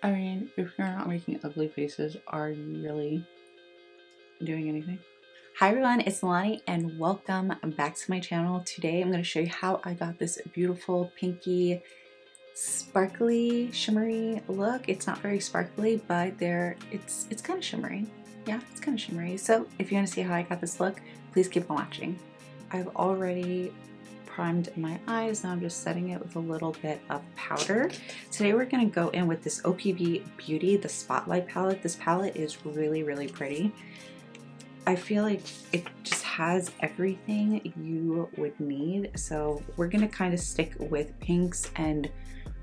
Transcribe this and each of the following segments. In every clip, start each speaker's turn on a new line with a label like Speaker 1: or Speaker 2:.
Speaker 1: I mean, if you're not making ugly faces, are you really doing anything? Hi everyone, it's Nalanie and welcome back to my channel. Today I'm going to show you how I got this beautiful pinky sparkly shimmery look. It's not very sparkly, but it's kind of shimmery. Yeah, it's kind of shimmery. So if you want to see how I got this look, please keep on watching. I've already primed my eyes. Now I'm just setting it with a little bit of powder. Today we're going to go in with this OPV Beauty, the Spotlight palette. This palette is really, really pretty. I feel like it just has everything you would need. So we're going to kind of stick with pinks and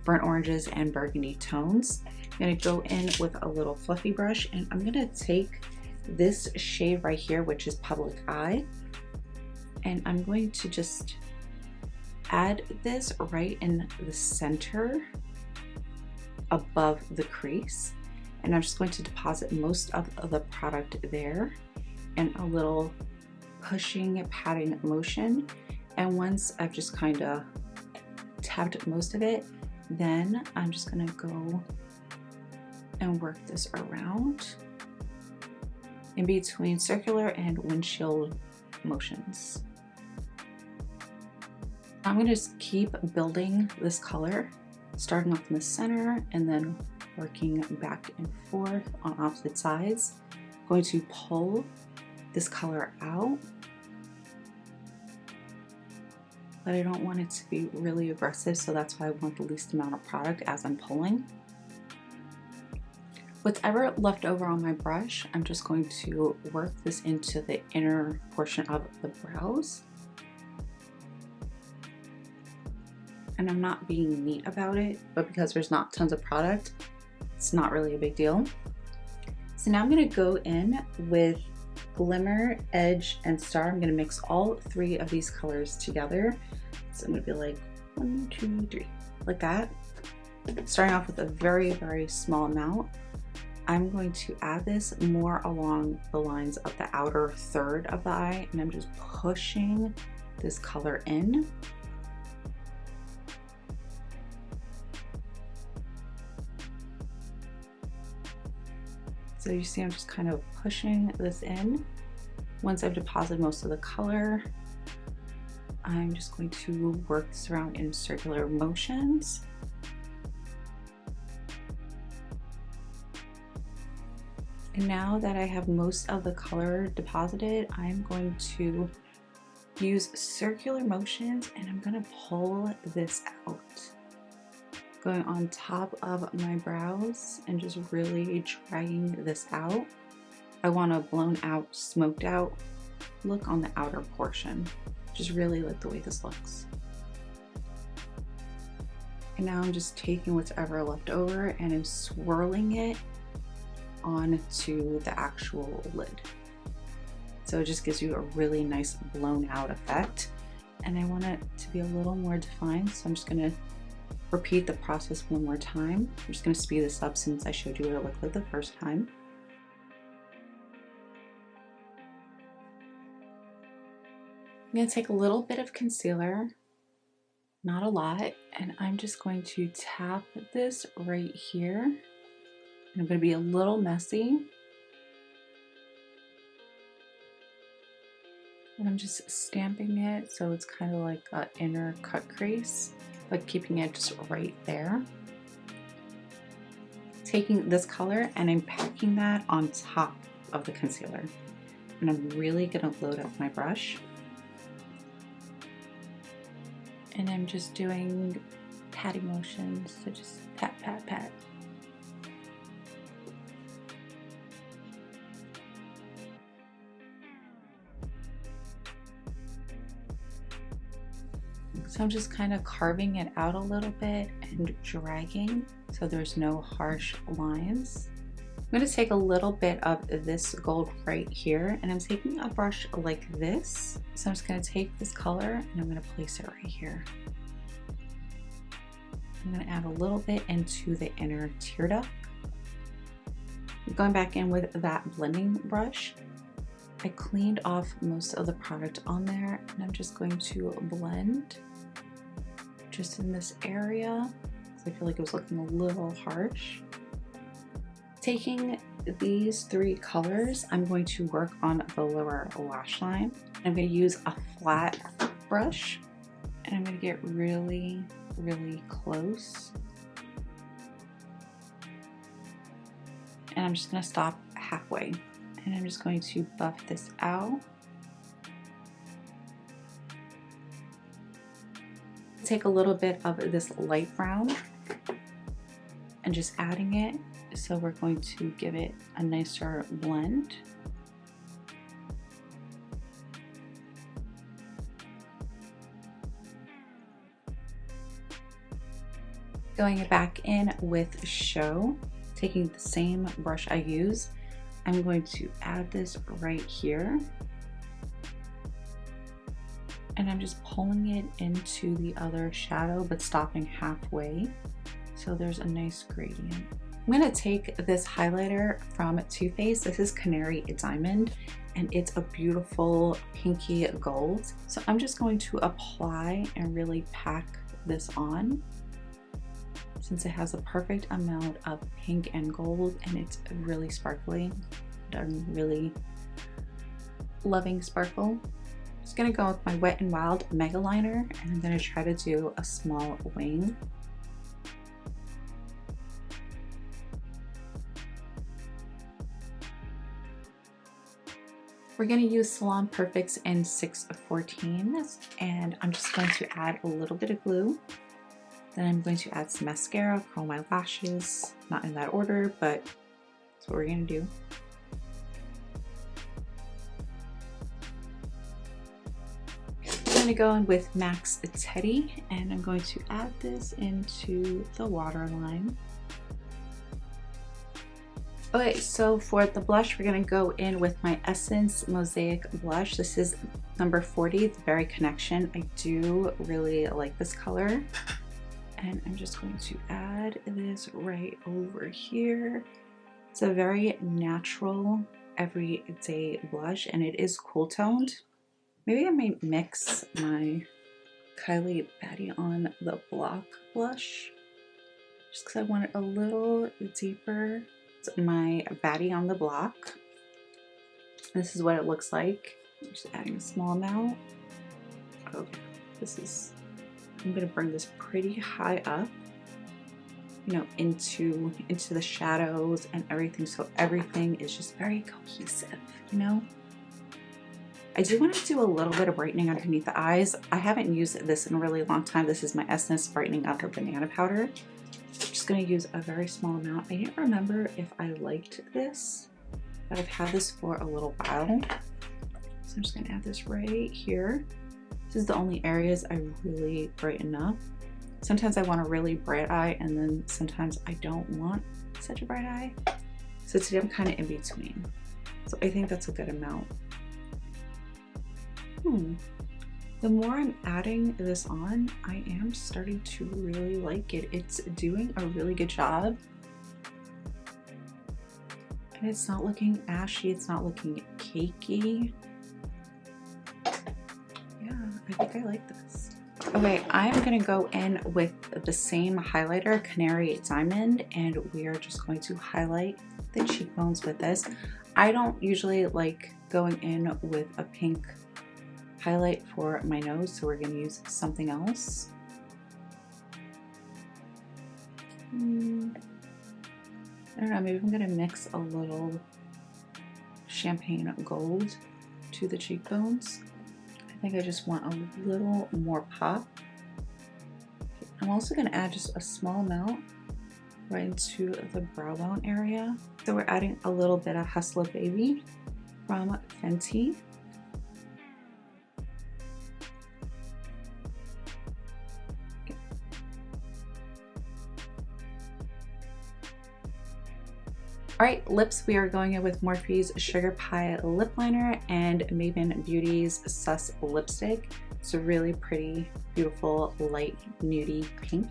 Speaker 1: burnt oranges and burgundy tones. I'm going to go in with a little fluffy brush and I'm going to take this shade right here, which is Public Eye, and I'm going to just add this right in the center above the crease, and I'm just going to deposit most of the product there in a little pushing, patting motion. And once I've just kind of tapped most of it, then I'm just gonna go and work this around in between circular and windshield motions. I'm going to just keep building this color, starting off in the center and then working back and forth on opposite sides. I'm going to pull this color out, but I don't want it to be really aggressive, so that's why I want the least amount of product as I'm pulling. Whatever left over on my brush, I'm just going to work this into the inner portion of the brows. And I'm not being neat about it, but because there's not tons of product, it's not really a big deal. So now I'm gonna go in with Glimmer, Edge, and Star. I'm gonna mix all three of these colors together. So I'm gonna be like 1, 2, 3, like that. Starting off with a very, very small amount. I'm going to add this more along the lines of the outer third of the eye, and I'm just pushing this color in. So you see I'm just kind of pushing this in. Once I've deposited most of the color, I'm just going to work this around in circular motions. And now that I have most of the color deposited, I'm going to use circular motions and I'm going to pull this out, going on top of my brows and just really dragging this out. I want a blown out, smoked out look on the outer portion. Just really like the way this looks. And now I'm just taking whatever left over and I'm swirling it onto the actual lid. So it just gives you a really nice blown out effect. And I want it to be a little more defined, so I'm just gonna repeat the process one more time. I'm just going to speed this up since I showed you what it looked like the first time. I'm going to take a little bit of concealer, not a lot, and I'm just going to tap this right here. And I'm going to be a little messy. And I'm just stamping it so it's kind of like an inner cut crease, but keeping it just right there. Taking this color and I'm packing that on top of the concealer. And I'm really gonna load up my brush. And I'm just doing patting motions, so just pat, pat, pat. So I'm just kind of carving it out a little bit and dragging so there's no harsh lines. I'm going to take a little bit of this gold right here and I'm taking a brush like this. So I'm just going to take this color and I'm going to place it right here. I'm going to add a little bit into the inner tear duct. Going back in with that blending brush, I cleaned off most of the product on there and I'm just going to blend just in this area because I feel like it was looking a little harsh. Taking these three colors, I'm going to work on the lower lash line. I'm going to use a flat brush and I'm going to get really, really close. And I'm just going to stop halfway and I'm just going to buff this out. Take a little bit of this light brown and just adding it. So we're going to give it a nicer blend. Going back in with Show, taking the same brush I use, I'm going to add this right here. And I'm just pulling it into the other shadow, but stopping halfway. So there's a nice gradient. I'm gonna take this highlighter from Too Faced. This is Canary Diamond, and it's a beautiful pinky gold. So I'm just going to apply and really pack this on, since it has a perfect amount of pink and gold, and it's really sparkly. I'm really loving sparkle. Just gonna go with my Wet n Wild Mega Liner, and I'm gonna try to do a small wing. We're gonna use Salon Perfects in 614, and I'm just going to add a little bit of glue. Then I'm going to add some mascara, curl my lashes, not in that order, but that's what we're gonna do. I'm gonna go in with Max Teddy, and I'm going to add this into the waterline. Okay, so for the blush, we're gonna go in with my Essence Mosaic Blush. This is number 40, it's Berry Connection. I do really like this color. And I'm just going to add this right over here. It's a very natural, everyday blush, and it is cool toned. Maybe I might mix my Kylie Baddie on the Block blush, just because I want it a little deeper. It's my Baddie on the Block. This is what it looks like. I'm just adding a small amount. Okay, I'm gonna bring this pretty high up, you know, into the shadows and everything, so everything is just very cohesive, you know. I do want to do a little bit of brightening underneath the eyes. I haven't used this in a really long time. This is my Essence Brightening Up of Banana Powder. I'm just going to use a very small amount. I didn't remember if I liked this, but I've had this for a little while. So I'm just going to add this right here. This is the only areas I really brighten up. Sometimes I want a really bright eye, and then sometimes I don't want such a bright eye. So today I'm kind of in between. So I think that's a good amount. The more I'm adding this on, I am starting to really like it. It's doing a really good job. And it's not looking ashy, it's not looking cakey. Yeah, I think I like this. Okay, I'm gonna go in with the same highlighter, Canary Diamond, and we are just going to highlight the cheekbones with this. I don't usually like going in with a pink highlight for my nose, so we're going to use something else. I don't know, maybe I'm going to mix a little champagne gold to the cheekbones. I think I just want a little more pop. I'm also going to add just a small amount right into the brow bone area. So we're adding a little bit of Hustler Baby from Fenty. All right, lips, we are going in with Morphe's Sugar Pie Lip Liner and Maven Beauty's Sus Lipstick. It's a really pretty, beautiful, light, nudie pink.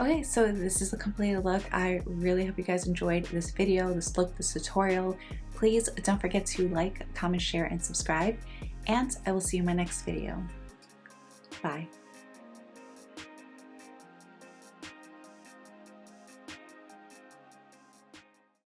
Speaker 1: Okay, so this is the completed look. I really hope you guys enjoyed this video, this look, this tutorial. Please don't forget to like, comment, share, and subscribe. And I will see you in my next video. Bye.